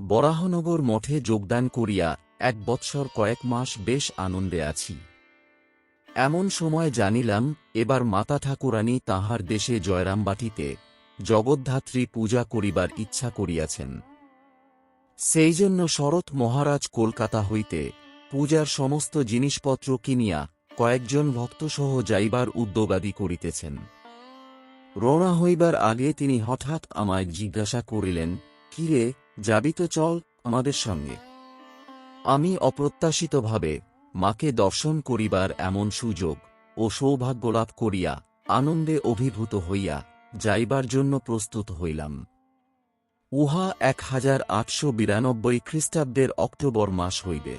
বরাহনগর মঠে যোগদান করিয়া 1 বৎসর কয়েক মাস বেশ আনন্দে আছি। এমন সময় জানিলাম এবার মাতা ঠাকুরানী তাঁহার দেশে জয়রামবাটিতে জগদ্ধাত্রী পূজা করিবার ইচ্ছা করিয়াছেন। সেইজন্য শরৎ মহারাজ কলকাতা হইতে পূজার সমস্ত জিনিসপত্র কিনিয়া কয়েকজন ভক্তসহ যাইবার উদ্যোগাদি করিতেছেন। রওনা হইবার আগে তিনি হঠাৎ আমায় জিজ্ঞাসা করিলেন, কিরে, যাবি তো, চল আমাদের সঙ্গে। আমি অপ্রত্যাশিতভাবে মাকে দর্শন করিবার এমন সুযোগ ও সৌভাগ্যলাভ করিয়া আনন্দে অভিভূত হইয়া যাইবার জন্য প্রস্তুত হইলাম। উহা 1892 খ্রিস্টাব্দের অক্টোবর মাস হইবে।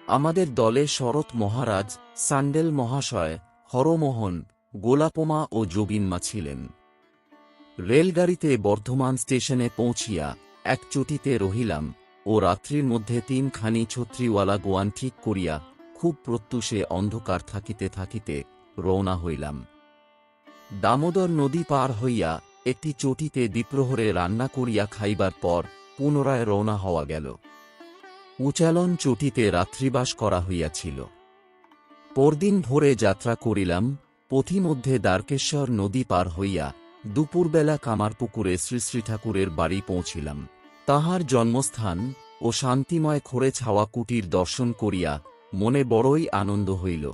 আমাদের দলে শরৎ মহারাজ, সান্ডেল মহাশয়, হরমোহন, গোলাপমা ও যোগিনমা ছিলেন। রেলগাড়িতে বর্ধমান স্টেশনে পৌঁছিয়া এক চটিতে রহিলাম ও রাত্রির মধ্যে 3খানি ছত্রিওয়ালা গোয়ান ঠিক করিয়া খুব প্রত্যুষে অন্ধকার থাকিতে থাকিতে রওনা হইলাম। দামোদর নদী পার হইয়া একটি চটিতে দ্বিপ্রহরে রান্না করিয়া খাইবার পর পুনরায় রওনা হওয়া গেল। উচালন চটিতে রাত্রিবাস করা হইয়াছিল। পরদিন ভোরে যাত্রা করিলাম। পথিমধ্যে দ্বারকেশ্বর নদী পার হইয়া দুপুরবেলা কামারপুকুরে শ্রী শ্রী ঠাকুরের বাড়ি পৌঁছিলাম। তাঁহার জন্মস্থান ও শান্তিময় খোরে ছাওয়া কুটির দর্শন করিয়া মনে বড়ই আনন্দ হইল।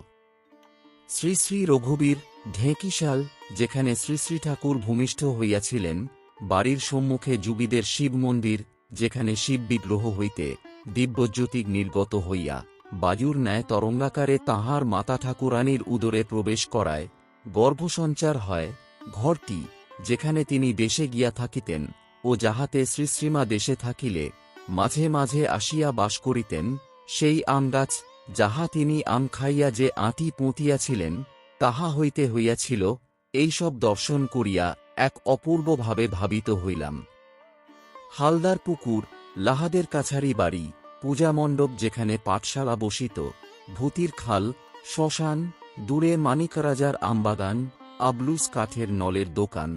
শ্রী শ্রী রঘুবীর ঢেঁকিশাল, যেখানে শ্রী শ্রী ঠাকুর ভূমিষ্ঠ হইয়াছিলেন, বাড়ির সম্মুখে যুগীদের শিব মন্দির, যেখানে শিব বিগ্রহ হইতে দিব্যজ্যোতি নির্গত হইয়া বায়ুর ন্যায় তরঙ্গাকারে তাঁহার মাতা ঠাকুরানীর উদরে প্রবেশ করায় গর্ভসঞ্চার হয়, ঘরটি যেখানে তিনি দেশে গিয়া থাকিতেন ও যাহাতে শ্রীশ্রীমা দেশে থাকিলে মাঝে মাঝে আসিয়া বাস করিতেন, সেই আমগাছ যাহা তিনি আম খাইয়া যে আঁটি পুঁতিয়াছিলেন তাহা হইতে হইয়াছিল, এইসব দর্শন করিয়া এক অপূর্বভাবে ভাবিত হইলাম। হালদার পুকুর, লাহাদের কাছারি বাড়ি, পূজামণ্ডপ যেখানে পাঠশালা বসিত, ভূতির খাল, শ্মশান, দূরে মানিকরাজার আমবাগান, আবলুস কাঠের নলের দোকান,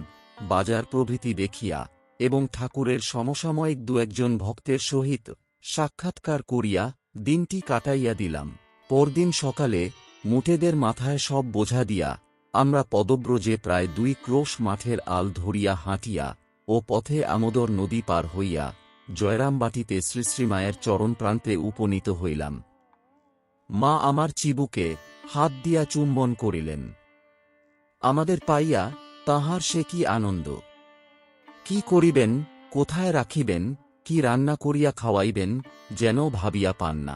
বাজার প্রভৃতি দেখিয়া এবং ঠাকুরের সমসাময়িক 2-1 ভক্তের সহিত সাক্ষাৎকার করিয়া দিনটি কাটাইয়া দিলাম। পরদিন সকালে মুটেদের মাথায় সব বোঝা দিয়া আমরা পদব্রজে প্রায় 2 ক্রোশ মাঠের আল ধরিয়া হাঁটিয়া ও পথে আমোদর নদী পার হইয়া জয়রামবাটিতে শ্রীশ্রীমায়ের চরণপ্রান্তে উপনীত হইলাম। মা আমার চিবুকে হাত দিয়া চুম্বন করিলেন। আমাদের পাইয়া তাঁহার সে কি আনন্দ! কি করিবেন, কোথায় রাখিবেন, কি রান্না করিয়া খাওয়াইবেন, যেন ভাবিয়া পান না।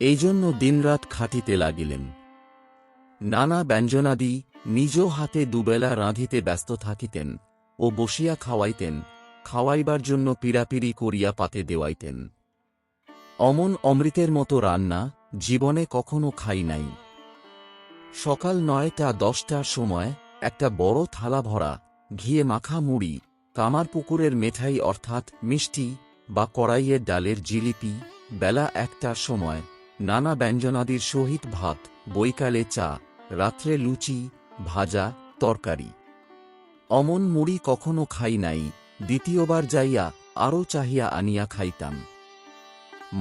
এইজন্য দিনরাত খাটিতে লাগিলেন। নানা ব্যঞ্জনাদি নিজ হাতে দুবেলা রাঁধিতে ব্যস্ত থাকিতেন ও বসিয়া খাওয়াইতেন, খাওয়াইবার জন্য পীড়াপিড়ি করিয়া পাতে দেওয়াইতেন। অমন অমৃতের মতো রান্না জীবনে কখনো খাই নাই। সকাল 9টা-10টার সময় একটা বড় থালা ভরা ঘিয়ে মাখা মুড়ি, কামারপুকুরের মেঠাই অর্থাৎ মিষ্টি বা কড়াইয়ের ডালের জিলিপি, বেলা 1টার সময় নানা ব্যঞ্জনাদির সহিত ভাত, বৈকালে চা, রাত্রে লুচি, ভাজা, তরকারি। অমন মুড়ি কখনো খাই নাই। দ্বিতীয়বার যাইয়া আরও চাহিয়া আনিয়া খাইতাম।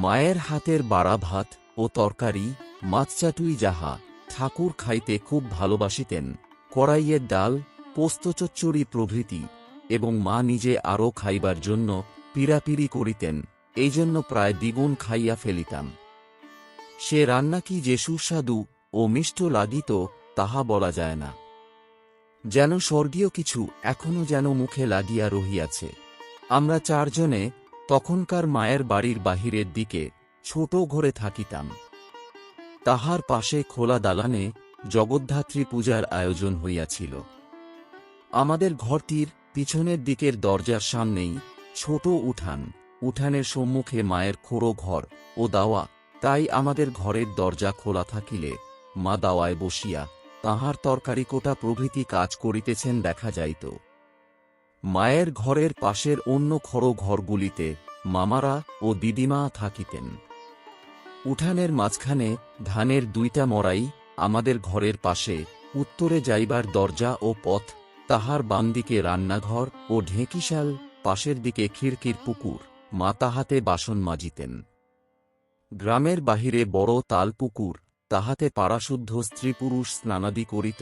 মায়ের হাতের বাড়া ভাত ও তরকারি, মাছচাটুই যাহা ঠাকুর খাইতে খুব ভালোবাসিতেন, কড়াইয়ের ডাল, পোস্তচচ্চড়ি প্রভৃতি, এবং মা নিজে আরও খাইবার জন্য পীড়াপিড়ি করিতেন, এইজন্য প্রায় দ্বিগুণ খাইয়া ফেলিতাম। সে রান্না কি যে সুস্বাদু ও মিষ্ট লাগিত তাহা বলা যায় না। যেন স্বর্গীয় কিছু এখনো যেন মুখে লাগিয়া রহিয়াছে। আমরা 4 জনে তখনকার মায়ের বাড়ির বাহিরের দিকে ছোট ঘরে থাকিতাম। তাহার পাশে খোলা দালানে জগদ্ধাত্রী পূজার আয়োজন হইয়াছিল। আমাদের ঘরটির পিছনের দিকের দরজার সামনেই ছোট উঠান, উঠানের সম্মুখে মায়ের খোড়ো ঘর ও দাওয়া, তাই আমাদের ঘরের দরজা খোলা থাকিলে মা দাওয়ায় বসিয়া তাঁহার তরকারি কোটা প্রভৃতি কাজ করিতেছেন দেখা যাইত। মায়ের ঘরের পাশের অন্য খড়ো ঘরগুলিতে মামারা ও দিদিমা থাকিতেন। উঠানের মাঝখানে ধানের 2টা মড়াই, আমাদের ঘরের পাশে উত্তরে যাইবার দরজা ও পথ, তাহার বামদিকে রান্নাঘর ও ঢেঁকিশাল, পাশের দিকে খিড়কির পুকুর, মা তাহাতে বাসন মাজিতেন। গ্রামের বাহিরে বড় তালপুকুর, তাহাতে পাড়াশুদ্ধ স্ত্রী পুরুষ স্নানাদি করিত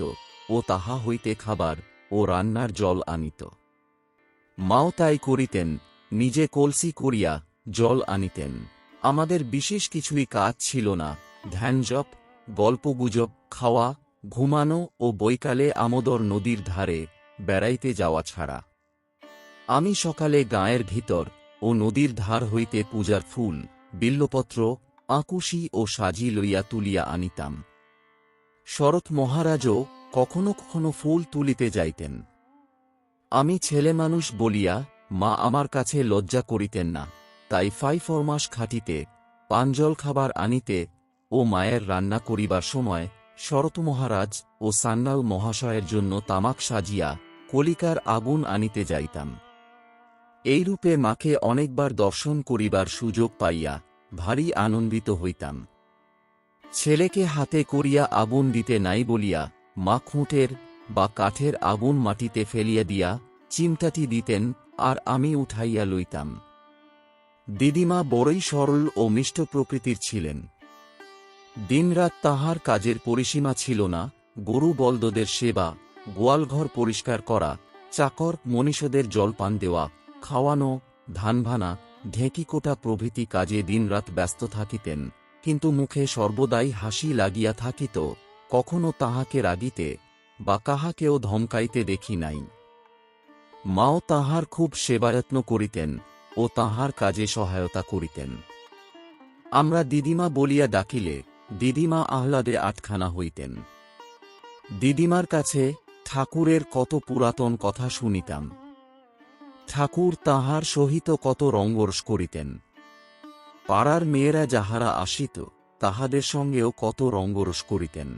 ও তাহা হইতে খাবার ও রান্নার জল আনিত। মাও তাই করিতেন, নিজে কলসি করিয়া জল আনিতেন। আমাদের বিশেষ কিছুই কাজ ছিল না, ধ্যানজপ, গল্পগুজব, খাওয়া, ঘুমানো ও বৈকালে আমোদর নদীর ধারে বেড়াইতে যাওয়া ছাড়া। আমি সকালে গাঁয়ের ভিতর ও নদীর ধার হইতে পূজার ফুল, বিল্বপত্র, আকুশি ও সাজি লইয়া তুলিয়া আনিতাম। শরৎ মহারাজও কখনো কখনো ফুল তুলিতে যাইতেন। আমি ছেলে মানুষ বলিয়া মা আমার কাছে লজ্জা করিতেন না, তাই 5 মাস খাটিতে, পাঞ্জল খাবার আনিতে ও মায়ের রান্না করিবার সময় শরৎ মহারাজ ও সান্যাল মহাশয়ের জন্য তামাক সাজিয়া কলিকার আগুন আনিতে যাইতাম। এইরূপে মাকে অনেকবার দর্শন করিবার সুযোগ পাইয়া ভারী আনন্দিত হইতাম। ছেলেকে হাতে করিয়া আগুন দিতে নাই বলিয়া মা খুঁটের বা কাঠের আগুন মাটিতে ফেলিয়া দিয়া চিমটাটি দিতেন, আর আমি উঠাইয়া লইতাম। দিদিমা বড়ই সরল ও মিষ্ট প্রকৃতির ছিলেন। দিনরাত তাহার কাজের পরিসীমা ছিল না। গরু বলদদের সেবা, গোয়ালঘর পরিষ্কার করা, চাকর মনীষদের জলপান দেওয়া, খাওয়ানো, ধান ভানা, ঢেঁকি কোটা প্রভৃতি কাজে দিনরাত ব্যস্ত থাকিতেন, কিন্তু মুখে সর্বদাই হাসি লাগিয়া থাকিত। কখনো তাহাকে রাগিতে বা কাহাকেও ধমকাইতে দেখি নাই। মাও তাহার খুব সেবাযত্ন করিতেন ও তাহার কাজে সহায়তা করিতেন। আমরা দিদিমা বলিয়া ডাকিলে দিদিমা আহ্লাদে আটখানা হইতেন। দিদিমার কাছে ঠাকুরের কত পুরাতন কথা শুনিতাম। ঠাকুর তাহার সহিত কত রঙ্গরস করিতেন। পাড়ার মেয়েরা যাহারা আসিত তাহাদের সঙ্গেও কত রঙ্গরস করিতেন।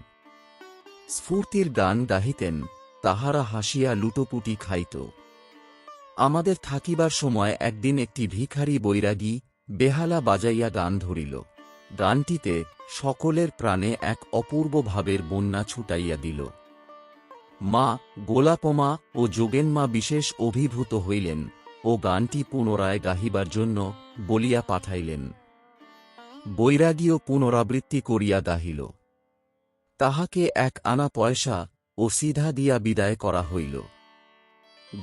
স্ফূর্তির গান গাহিতেন, তাহারা হাসিয়া লুটোপুটি খাইত। আমাদের থাকিবার সময় একদিন একটি ভিখারি বৈরাগী বেহালা বাজাইয়া গান ধরিল। গানটিতে সকলের প্রাণে এক অপূর্ব ভাবের বন্যা ছুটাইয়া দিল। মা, গোলাপমা ও যোগেনমা বিশেষ অভিভূত হইলেন ও গানটি পুনরায় গাহিবার জন্য বলিয়া পাঠাইলেন। বৈরাগীও পুনরাবৃত্তি করিয়া গাহিল। তাহাকে 1 আনা পয়সা ও সিধা দিয়া বিদায় করা হইল।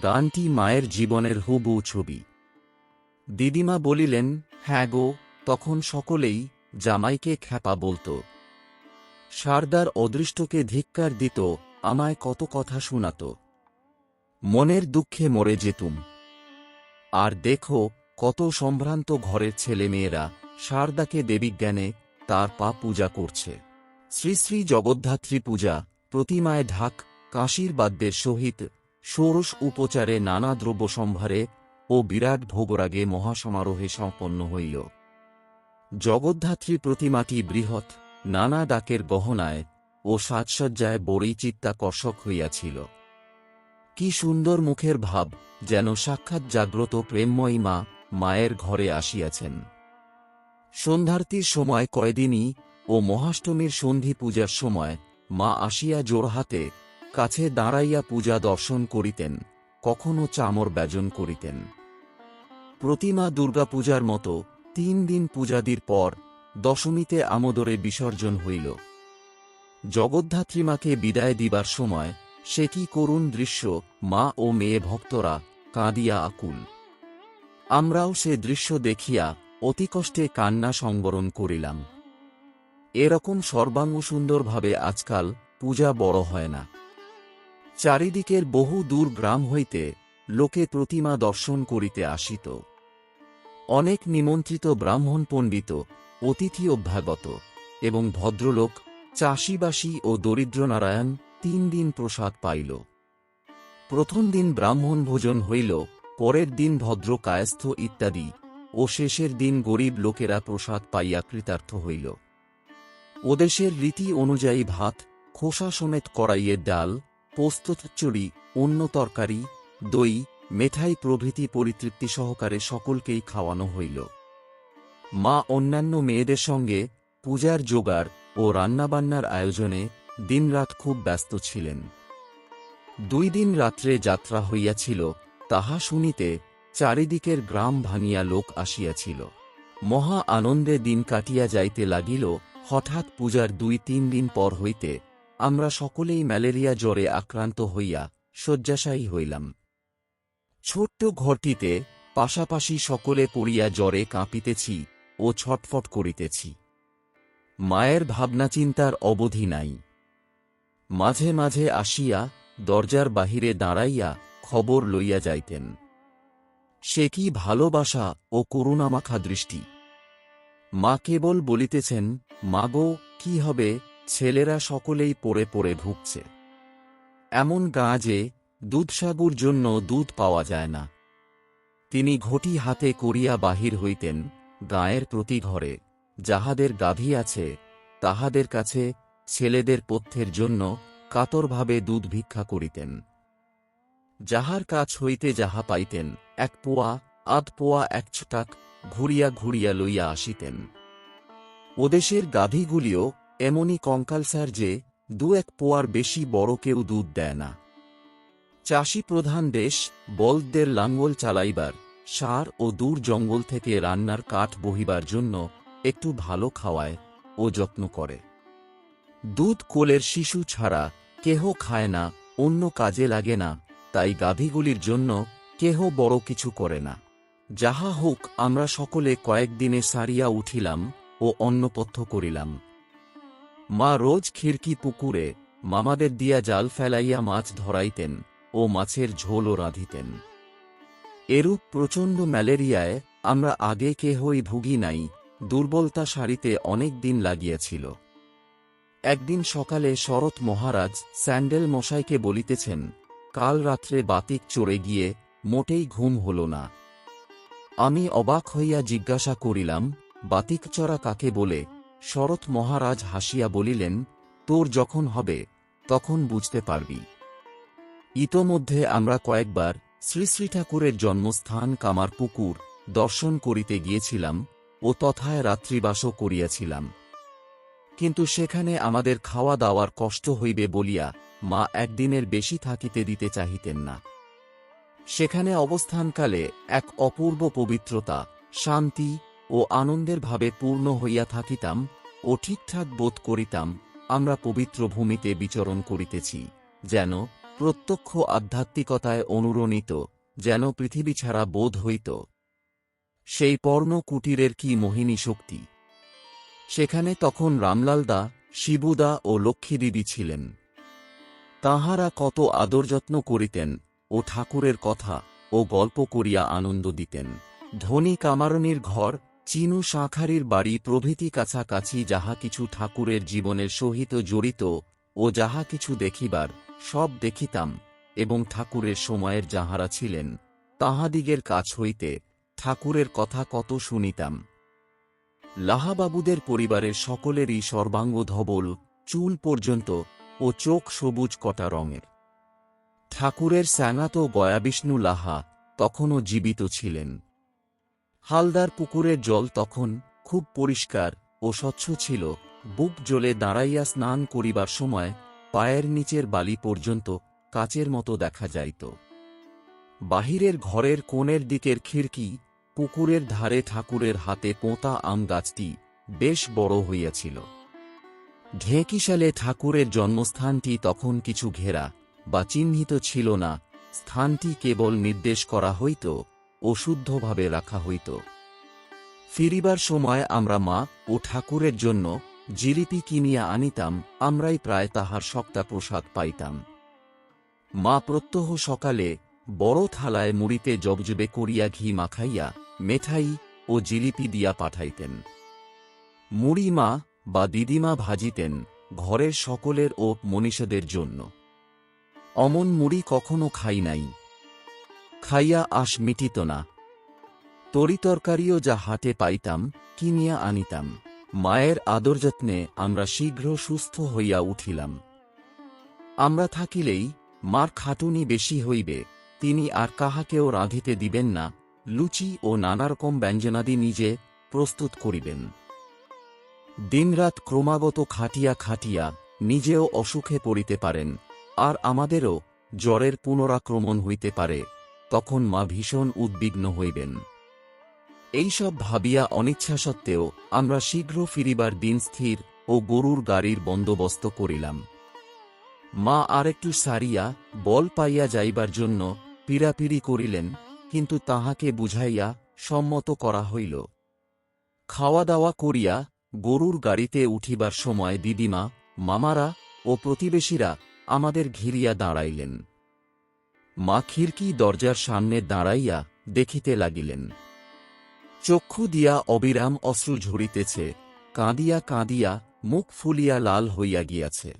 গানটি মায়ের জীবনের হুবহু ছবি। দিদিমা বলিলেন, হ্যাঁ গো, তখন সকলেই জামাইকে খ্যাপা বলত, সারদার অদৃষ্টকে ধিক্কার দিত, আমায় কত কথা শুনাত। মনের দুঃখে মরে যেতুম। আর দেখো কত সম্ভ্রান্ত ঘরের ছেলেমেয়েরা সারদাকে দেবীজ্ঞানে তার পা পূজা করছে। শ্রী শ্রী জগদ্ধাত্রী পূজা, প্রতিমায় ঢাক, কাঁসির বাদ্যের সহিত ষোড়শ উপচারে নানা দ্রব্য সম্ভারে ও বিরাট ভোগরাগে মহাসমারোহে সম্পন্ন হইল। জগদ্ধাত্রী প্রতিমাটি বৃহৎ, নানা ডাকের গহনায় ও সাজসজ্জায় বড়ই চিত্তাকর্ষক হইয়াছিল। কি সুন্দর মুখের ভাব, যেন সাক্ষাৎ জাগ্রত প্রেমময়ী মা মায়ের ঘরে আসিয়াছেন। সন্ধ্যারতির সময় কয়দিনই ও মহাষ্টমীর সন্ধি পূজার সময় মা আসিয়া জোড়হাতে কাছে দাঁড়াইয়া পূজা দর্শন করিতেন, কখনো চামর ব্যজন করিতেন। প্রতিমা দুর্গাপূজার মতো 3 দিন পূজাদির পর দশমীতে আমোদরে বিসর্জন হইল। জগদ্ধাত্রীমাকে বিদায় দিবার সময় সে কি করুণ দৃশ্য! মা ও মেয়ে ভক্তরা কাঁদিয়া আকুল। আমরাও সে দৃশ্য দেখিয়া অতি কষ্টে কান্না সংবরণ করিলাম। এরকম সর্বাঙ্গ সুন্দরভাবে আজকাল পূজা বড় হয় না। চারিদিকের বহু দূর গ্রাম হইতে লোকে প্রতিমা দর্শন করিতে আসিত। অনেক নিমন্ত্রিত ব্রাহ্মণ, পণ্ডিত, অতিথি অভ্যাগত এবং ভদ্রলোক, চাষিবাসী ও দরিদ্রনারায়ণ 3 দিন প্রসাদ পাইল। প্রথম দিন ব্রাহ্মণ ভোজন হইল, পরের দিন ভদ্র কায়স্থ ইত্যাদি, ও শেষের দিন গরিব লোকেরা প্রসাদ পাইয়া কৃতার্থ হইল। ওদেশের রীতি অনুযায়ী ভাত, খোসা সমেত কড়াইয়ের ডাল, পোস্ত চচ্চড়ি, অন্য তরকারি, দই, মেঠাই প্রভৃতি পরিতৃপ্তি সহকারে সকলকেই খাওয়ানো হইল। মা অন্যান্য মেয়েদের সঙ্গে পূজার জোগাড় ও রান্নাবান্নার আয়োজনে দিনরাত খুব ব্যস্ত ছিলেন। 2 দিন রাত্রে যাত্রা হইয়াছিল, তাহা শুনিতে চারিদিকের গ্রাম ভাঙিয়া লোক আসিয়াছিল। মহা আনন্দে দিন কাটিয়া যাইতে লাগিল। হঠাৎ পূজার ২-৩ দিন পর হইতে আমরা সকলেই ম্যালেরিয়া জ্বরে আক্রান্ত হইয়া শয্যাশায়ী হইলাম। ছোট্ট ঘরটিতে পাশাপাশি সকলে পড়িয়া জ্বরে কাঁপিতেছি ও ছটফট করিতেছি। মায়ের ভাবনাচিন্তার অবধি নাই। মাঝে মাঝে আসিয়া দরজার বাহিরে দাঁড়াইয়া খবর লইয়া যাইতেন। সে কি ভালোবাসা ও করুণামাখা দৃষ্টি! মা কেবল বলিতেছেন, মাগো, কি হবে, ছেলেরা সকলেই পড়ে পড়ে ভুগছে। এমন গাঁ যে দুধসাগুর জন্য দুধ পাওয়া যায় না। তিনি ঘটি হাতে করিয়া বাহির হইতেন গাঁয়ের প্রতি ঘরে, যাহাদের গাভী আছে তাহাদের কাছে ছেলেদের পথ্যের জন্য কাতরভাবে দুধ ভিক্ষা করিতেন। যাহার কাছ হইতে যাহা পাইতেন, 1 পোয়া, আধ পোয়া, 1 ছটাক ঘুরিয়া ঘুরিয়া লইয়া আসিতেন। ওদেশের গাভীগুলিও এমনই কঙ্কালসার যে 2-1 পোয়ার বেশি বড় কেউ দুধ দেয় না। চাষী প্রধান দেশ, বলদদের লাঙ্গল চালাইবার, সার ও দূর জঙ্গল থেকে রান্নার কাঠ বহিবার জন্য একটু ভালো খাওয়ায় ও যত্ন করে। দুধ কোলের শিশু ছাড়া কেহ খায় না, অন্য কাজে লাগে না, তাই গাভীগুলির জন্য কেহ বড় কিছু করে না। যাহা হোক, আমরা সকলে কয়েকদিনে সারিয়া উঠিলাম ও অন্নপথ্য করিলাম। মা রোজ খিড়কি পুকুরে মামাদের দিয়া জাল ফেলাইয়া মাছ ধরাইতেন ও মাছের ঝোলও রাঁধিতেন। এরূপ প্রচণ্ড ম্যালেরিয়ায় আমরা আগে কেহই ভুগি নাই। দুর্বলতা সারিতে অনেক দিন লাগিয়াছিল। একদিন সকালে শরৎ মহারাজ স্যান্ডেল মশাইকে বলিতেছেন, কাল রাত্রে বাতিক চড়ে গিয়ে মোটেই ঘুম হল না। আমি অবাক হইয়া জিজ্ঞাসা করিলাম, বাতিক চড়া কাকে বলে? শরৎ মহারাজ হাসিয়া বলিলেন, তোর যখন হবে তখন বুঝতে পারবি। ইতোমধ্যে আমরা কয়েকবার শ্রী শ্রী ঠাকুরের জন্মস্থান কামারপুকুর দর্শন করিতে গিয়েছিলাম ও তথায় রাত্রিবাসও করিয়াছিলাম। কিন্তু সেখানে আমাদের খাওয়া দাওয়ার কষ্ট হইবে বলিয়া মা একদিনের বেশি থাকিতে দিতে চাহিতেন না। সেখানে অবস্থানকালে এক অপূর্ব পবিত্রতা, শান্তি ও আনন্দের ভাবে পূর্ণ হইয়া থাকিতাম ও ঠিকঠাক বোধ করিতাম আমরা পবিত্র ভূমিতে বিচরণ করিতেছি, যেন প্রত্যক্ষ আধ্যাত্মিকতায় অনুরণিত, যেন পৃথিবী ছাড়া বোধ হইত। সেই পর্ণ কুটিরের কি মোহিনী শক্তি! সেখানে তখন রামলালদা, শিবুদা ও লক্ষ্মীদিদি ছিলেন। তাঁহারা কত আদর যত্ন করিতেন ও ঠাকুরের কথা ও গল্প করিয়া আনন্দ দিতেন। ধনী কামারণীর ঘর, চিনু শাঁখারির বাড়ি প্রভৃতি কাছাকাছি যাহা কিছু ঠাকুরের জীবনের সহিত জড়িত ও যাহা কিছু দেখিবার সব দেখিতাম এবং ঠাকুরের সময়ের যাহারা ছিলেন তাহাদিগের কাছ হইতে ঠাকুরের কথা কত শুনিতাম। লাহাবাবুদের পরিবারের সকলেরই সর্বাঙ্গ ধবল, চুল পর্যন্ত ও চোখ সবুজ কটা রঙের। ঠাকুরের স্যাঙাত গয়াবিষ্ণু লাহা তখনও জীবিত ছিলেন। হালদার পুকুরের জল তখন খুব পরিষ্কার ও স্বচ্ছ ছিল। বুক জ্বলে দাঁড়াইয়া স্নান করিবার সময় পায়ের নিচের বালি পর্যন্ত কাচের মতো দেখা যাইত। বাহিরের ঘরের কোণের দিকের খিড়কি, পুকুরের ধারে ঠাকুরের হাতে পোঁতা আম গাছটি বেশ বড় হইয়াছিল। ঢেঁকিশালে ঠাকুরের জন্মস্থানটি তখন কিছু ঘেরা বা চিহ্নিত ছিল না, স্থানটি কেবল নির্দেশ করা হইত ও শুদ্ধভাবে রাখা হইত। ফিরিবার সময় আমরা মা ও ঠাকুরের জন্য জিলিপি কিনিয়া আনিতাম, আমরাই প্রায় তাহার সক্তা প্রসাদ পাইতাম। মা প্রত্যহ সকালে বড় থালায় মুড়িতে জবজবে করিয়া ঘি মাখাইয়া মেঠাই ও জিলিপি দিয়া পাঠাইতেন। মুড়ি মা বা দিদিমা ভাজিতেন ঘরের সকলের ও মনীষাদের জন্য। অমন মুড়ি কখনো খাই নাই, খাইয়া আশ মিটিত না। তরিতরকারিও যা হাটে পাইতাম কিনিয়া আনিতাম। মায়ের আদর যত্নে আমরা শীঘ্র সুস্থ হইয়া উঠিলাম। আমরা থাকিলেই মার খাটুনি বেশি হইবে, তিনি আর কাহাকেও রাঁধিতে দিবেন না, লুচি ও নানারকম ব্যঞ্জনাদি নিজে প্রস্তুত করিবেন। দিনরাত ক্রমাগত খাটিয়া খাটিয়া নিজেও অসুখে পড়িতে পারেন, আর আমাদেরও জ্বরের পুনরাক্রমণ হইতে পারে, তখন মা ভীষণ উদ্বিগ্ন হইবেন। এইসব ভাবিয়া অনিচ্ছা সত্ত্বেও আমরা শীঘ্র ফিরিবার দিন স্থির ও গরুর গাড়ির বন্দোবস্ত করিলাম। মা আরেকটু সারিয়া বল পাইয়া যাইবার জন্য পীড়াপিড়ি করিলেন, কিন্তু তাহাকে বুঝাইয়া সম্মত করা হইল। খাওয়া দাওয়া করিয়া গরুর গাড়িতে উঠিবার সময় দিদিমা, মামারা ও প্রতিবেশীরা আমাদের ঘিরিয়া দাঁড়াইলেন। মা খিড়কি দরজার সামনে দাঁড়াইয়া দেখিতে লাগিলেন। চক্ষু দিয়া অবিরাম অশ্রু ঝরিতেছে, কাঁদিয়া কাঁদিয়া মুখ ফুলিয়া লাল হইয়া গিয়াছে।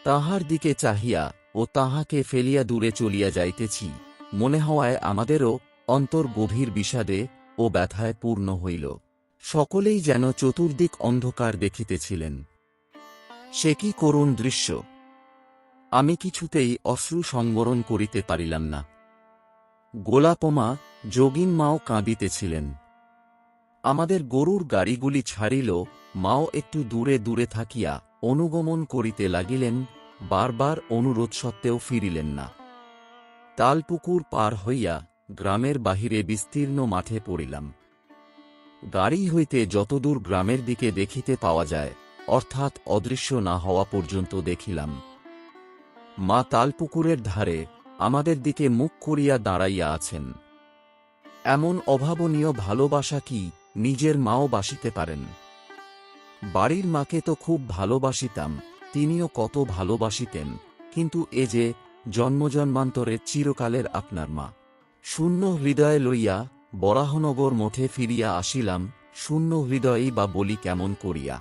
তাহার দিকে চাহিয়া ও তাহাকে ফেলিয়া দূরে চলিয়া যাইতেছি মনে হওয়ায় আমাদেরও অন্তর গভীর বিষাদে ও ব্যথায় পূর্ণ হইল। সকলেই যেন চতুর্দিক অন্ধকার দেখিতেছিলেন। সে কি করুণ দৃশ্য! আমি কিছুতেই অশ্রু সংবরণ করিতে পারিলাম না। গোলাপমা, যোগিনমাও কাঁদিতেছিলেন। আমাদের গরুর গাড়িগুলি ছাড়িল, মাও একটু দূরে দূরে থাকিয়া অনুগমন করিতে লাগিলেন, বারবার অনুরোধ সত্ত্বেও ফিরিলেন না। তালপুকুর পার হইয়া গ্রামের বাহিরে বিস্তীর্ণ মাঠে পড়িলাম। গাড়ি হইতে যতদূর গ্রামের দিকে দেখিতে পাওয়া যায়, অর্থাৎ অদৃশ্য না হওয়া পর্যন্ত দেখিলাম। মা তালপুকুরের ধারে আমাদের দিকে মুখ করিয়া দাঁড়াইয়া আছেন। এমন অভাবনীয় ভালোবাসা কি নিজের মাও বাসিতে পারেন? বাড়ির মাকে তো খুব ভালোবাসিতাম, তিনিও কত ভালোবাসিতেন, কিন্তু এ যে জন্মজন্মান্তরের চিরকালের আপনার মা। শূন্য হৃদয়ে লইয়া বরাহনগর মঠে ফিরিয়া আসিলাম, শূন্য হৃদয়েই বা বলি কেমন করিয়া।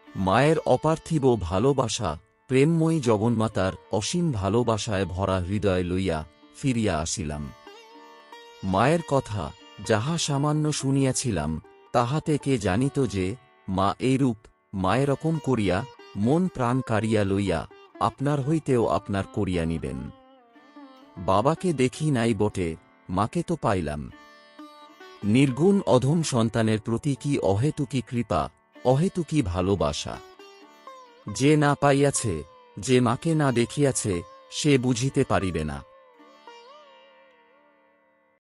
মায়ের অপার্থিব ভালোবাসা, প্রেমময়ী জগন্মাতার অসীম ভালোবাসায় ভরা হৃদয় লইয়া ফিরিয়া আসিলাম। মায়ের কথা যাহা সামান্য শুনিয়াছিলাম, তাহাতে কে জানিত যে মা এইরূপ মায়েরকম করিয়া মন প্রাণ কাড়িয়া লইয়া আপনার হইতেও আপনার করিয়া নিবেন। বাবাকে দেখি নাই বটে, মাকে তো পাইলাম। নির্গুণ অধম সন্তানের প্রতি কি অহেতুকী কৃপা, অহেতুকী ভালোবাসা! যে না পাইয়াছে, যে মাকে না দেখিয়াছে, সে বুঝিতে পারিবে না।